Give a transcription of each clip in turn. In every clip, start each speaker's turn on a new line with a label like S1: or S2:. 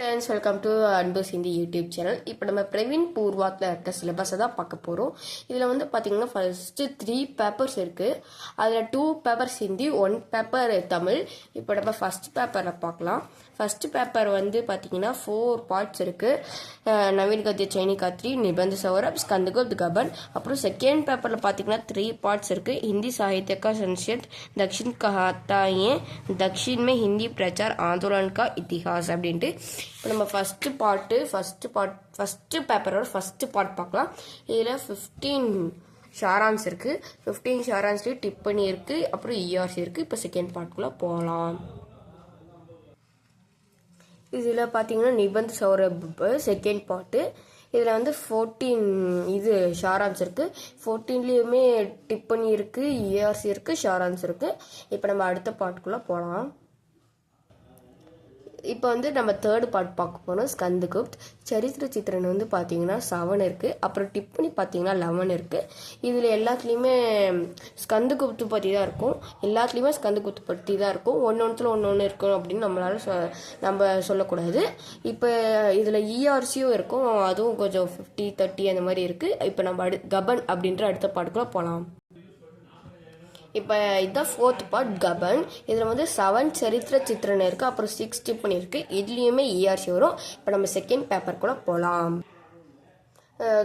S1: Friends, welcome to அன்பஸ் Hindi YouTube channel. இப்போ நம்ம பிரவீன் பூர்வாத்தில் இருக்க சிலபஸை தான் பார்க்க போகிறோம். இதில் வந்து பார்த்திங்கன்னா ஃபஸ்ட்டு 3 பேப்பர்ஸ் இருக்குது. அதில் 2 பேப்பர்ஸ் ஹிந்தி, 1 பேப்பர் தமிழ். இப்போ நம்ம ஃபஸ்ட் பேப்பரில் பார்க்கலாம். ஃபஸ்ட்டு பேப்பர் வந்து பார்த்திங்கன்னா 4 பார்ட்ஸ் இருக்குது. நவீன் கத்திய சைனி காத்ரி, நிபந்த சௌரப், ஸ்கந்தகுப்த் கபன். அப்புறம் செகண்ட் பேப்பரில் பார்த்திங்கன்னா 3 பார்ட்ஸ் இருக்குது. हिंदी साहित्य का संक्षिप्त, दक्षिण कहाताएं, दक्षिण में हिंदी प्रचार आंदोलन का इतिहास அப்படின்ட்டு. இப்போ நம்ம ஃபஸ்ட்டு பேப்பரோட ஃபஸ்ட்டு பார்ட் பார்க்கலாம். இதில் 15 ஷாரான்ஸ் இருக்குது. 15 ஷாரான்ஸ்லேயும் டிப்பனி இருக்குது, அப்புறம் இஆர்சி இருக்குது. இப்போ செகண்ட் பார்ட்குள்ளே போகலாம். இதில் பார்த்தீங்கன்னா நிபந்த் சௌரப் செகண்ட் பார்ட்டு. இதில் வந்து 14 ஷாரான்ஸ் இருக்குது. 14லேயுமே டிப்பனி இருக்குது, இஆர்சி இருக்குது, ஷாரான்ஸ் இருக்குது. இப்போ நம்ம அடுத்த பார்ட்டுக்குள்ளே போகலாம். இப்போ வந்து நம்ம தேர்ட் பார்ட் பார்க்க போகிறோம். ஸ்கந்தகுப்த் சரித்திர சித்திரன் வந்து பார்த்தீங்கன்னா 7 இருக்குது. அப்புறம் டிப்பனி பார்த்தீங்கன்னா 11 இருக்குது. இதில் எல்லாத்துலேயுமே ஸ்கந்தகுப்து பற்றி தான் இருக்கும். ஸ்கந்தகுப்து பற்றி தான் இருக்கும். ஒன்று இருக்கும் அப்படின்னு நம்ம சொல்லக்கூடாது. இப்போ இதில் இஆர்சியும் இருக்கும், அதுவும் கொஞ்சம் 50-30 அந்த மாதிரி இருக்குது. இப்போ நம்ம கபன் அப்படின்ற அடுத்த பாட்டுக்குள்ளே போகலாம். இப்போ இதுதான் 4th பார்ட் கபன். இதில் வந்து 7 சரித்திர சித்திரன் இருக்குது, அப்புறம் 6 டிப்பனி இருக்குது. இதுலேயுமே இஆர்சி வரும். இப்போ நம்ம செகண்ட் பேப்பர் கூட போகலாம்.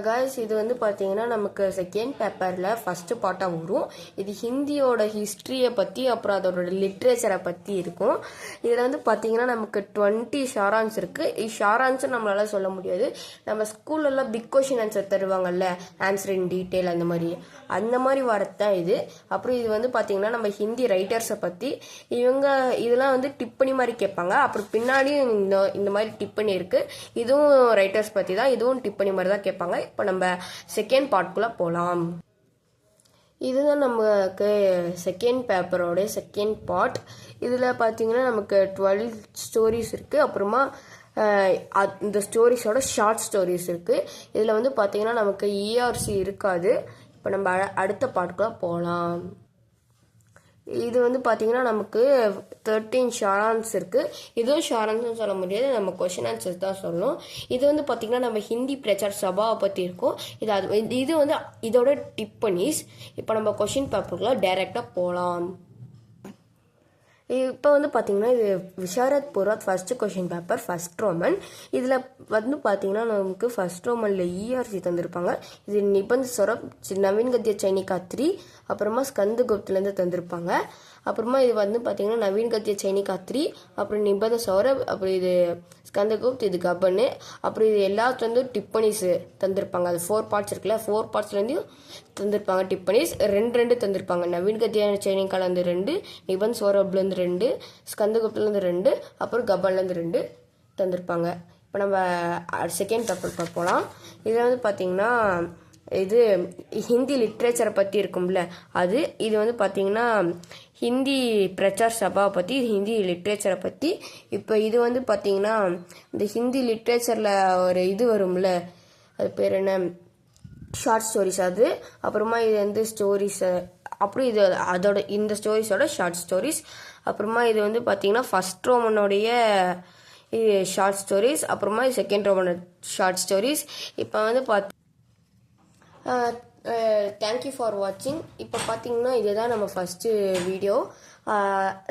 S1: காய்ஸ், இது வந்து பார்த்தீங்கன்னா நமக்கு செகண்ட் பேப்பரில் ஃபஸ்ட்டு பார்ட்டாக வரும். இது ஹிந்தியோட ஹிஸ்ட்ரியை பற்றி, அப்புறம் அதோட லிட்ரேச்சரை பற்றி இருக்கும். இதில் வந்து பார்த்தீங்கன்னா நமக்கு 20 ஷாரான்ஸ் இருக்குது. ஷாரான்ஸும் நம்மளால சொல்ல முடியாது. நம்ம ஸ்கூல்லலாம் பிக் கொஷின் ஆன்சர் தருவாங்கல்ல, ஆன்சர் இன் டீட்டெயில் அந்த மாதிரி வரது தான் இது. அப்புறம் இது வந்து பார்த்தீங்கன்னா நம்ம ஹிந்தி ரைட்டர்ஸை பற்றி, இதெல்லாம் வந்து டிப்பனி மாதிரி கேட்பாங்க. அப்புறம் பின்னாடியும் இந்த மாதிரி டிப்பனி இருக்குது. இதுவும் ரைட்டர்ஸ் பற்றி தான், இதுவும் டிப்பனி மாதிரி தான் கேட்பாங்க. இப்போ நம்ம செகண்ட் பார்ட்குள்ளே போகலாம். இதுதான் நமக்கு செகண்ட் பேப்பரோட செகண்ட் பார்ட். இதில் பார்த்தீங்கன்னா நமக்கு 12 ஸ்டோரிஸ் இருக்குது. அப்புறமா இந்த ஸ்டோரிஸோட ஷார்ட் ஸ்டோரிஸ் இருக்குது. இதில் வந்து பார்த்தீங்கன்னா நமக்கு இஆர்சி இருக்காது. இப்போ நம்ம அடுத்த பார்ட்குள்ளே போகலாம். இது வந்து பார்த்தீங்கன்னா நமக்கு 13 ஷாரான்ஸ் இருக்குது. இதுவும் ஷாரான்ஸ்னு சொல்ல முடியாது, நம்ம கொஷின் ஆன்சர்ஸ் தான் சொல்லணும். இது வந்து பார்த்தீங்கன்னா நம்ம ஹிந்தி பிரச்சார் சபாவை பற்றி இருக்கும். இது வந்து இதோட டிப்பனிஸ். இப்போ நம்ம கொஷின் பேப்பருக்குள்ள டைரெக்டாக போகலாம். இப்போ வந்து பார்த்தீங்கன்னா இது Visharad Purvardh first question paper, first Roman. இதில் வந்து பார்த்தீங்கன்னா நமக்கு ஃபஸ்ட் ரோமனில் இஆர்சி தந்திருப்பாங்க. இது நிபந்த் சௌரப், நவீன் கத்திய சைனி காத்ரி, அப்புறமா ஸ்கந்தகுப்த்லேருந்து தந்திருப்பாங்க. அப்புறமா இது வந்து பார்த்தீங்கன்னா நவீன் கத்திய சைனி காத்ரி, அப்புறம் நிபந்த சௌரப், அப்புறம் இது ஸ்கந்தகுப்த், இது கபன்னு. அப்புறம் இது எல்லாத்துலேருந்து டிப்பனிஸ் தந்திருப்பாங்க. அது 4 பார்ட்ஸ் இருக்குல்ல, 4 பார்ட்ஸ்லேருந்தையும் தந்திருப்பாங்க டிப்பனிஸ். 2 தந்திருப்பாங்க. நவீன் கத்திய சைனிக்காலேருந்து 2, நிபந்த் சௌரப்லேருந்து 2, ஸ்கந்தகுப்த்லேருந்து 2, அப்புறம் கபன்லேருந்து 2 தந்திருப்பாங்க. இப்போ நம்ம செகண்ட் பேப்பர் போகலாம். இதில் வந்து பார்த்தீங்கன்னா இது ஹிந்தி லிட்ரேச்சரை பற்றி இருக்கும்ல அது. இது வந்து பார்த்தீங்கன்னா ஹிந்தி பிரச்சார் சபா பற்றி, ஹிந்தி லிட்ரேச்சரை பற்றி. இப்போ இது வந்து பார்த்தீங்கன்னா இந்த ஹிந்தி லிட்ரேச்சரில் ஒரு இது வரும்ல, அது பேர் என்ன, ஷார்ட் ஸ்டோரிஸ் அது. அப்புறமா இது வந்து ஸ்டோரிஸ், அப்புறம் இது அதோட இந்த ஸ்டோரிஸோட ஷார்ட் ஸ்டோரிஸ். அப்புறமா இது வந்து பார்த்தீங்கன்னா ஃபஸ்ட் ரோமனுடைய ஷார்ட் ஸ்டோரிஸ், அப்புறமா செகண்ட் ரோமனோட ஷார்ட் ஸ்டோரிஸ். இப்போ வந்து தேங்க்யூ ஃபார் வாட்சிங். இப்போ பார்த்தீங்கன்னா இதுதான் நம்ம ஃபஸ்ட்டு வீடியோ.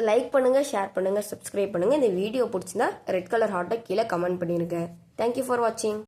S1: லைக் பண்ணுங்கள், ஷேர் பண்ணுங்கள், சப்ஸ்கிரைப் பண்ணுங்கள். இந்த வீடியோ பிடிச்சிருந்தா ரெட் கலர் ஹார்ட்டை கீழே கமெண்ட் பண்ணிடுங்க. தேங்க்யூ ஃபார் வாட்சிங்.